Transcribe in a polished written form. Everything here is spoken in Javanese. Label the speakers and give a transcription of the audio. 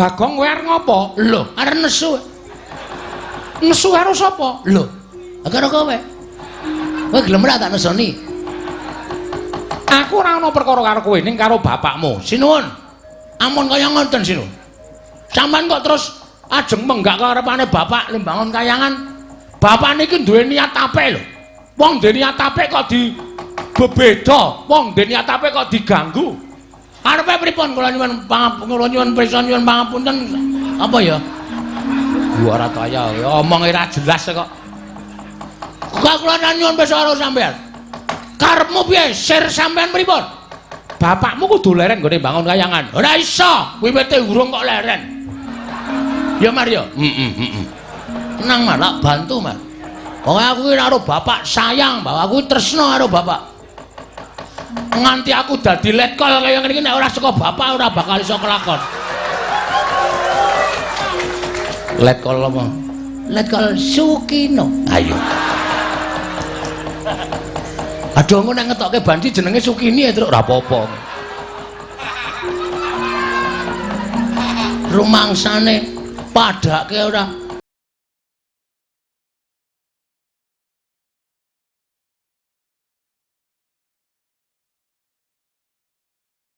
Speaker 1: Bagong kowe arep ngopo? Lho, arep nesu. Nesu karo sapa? Lho, karo kowe. Kowe gelem ora tak nesoni? Aku ora ana perkara karo kowe ning karo bapakmu. Sinuwun. Amun kaya ngoten sinuwun. Sampeyan kok terus ajeng menggak karepane bapak lembangun kayangan. Bapak niki duwe niat apik lho. Wong duwe niat apik kok bebeda, wong duwe niat apik kok diganggu. Arepe pripun kula nyuwun pirsa nyuwun pangapunten. Apa ya? Gua ora kaya omong ora jelas kok. Kok kula nyuwun pirsa karo sampean. Karepmu piye? Sir sampean pripun? Bapakmu kudu leren nggone bangun kayangan. Ora iso, wiwite urung kok leren. Ya Mario. Tenang Mar, tak bantu Mar. Wong aku iki karo bapak sayang, bahwa aku tresna karo bapak. Nganti aku dadi letkol kaya ngene iki nek ora saka bapak ora bakal iso kelakon. Letkol apa? Letkol Sukino. Ayo. Aduh ngono nek ngetokke Bandi jenenge Sukini ya, Truk, ora apa-apa. Rumangsane padake ora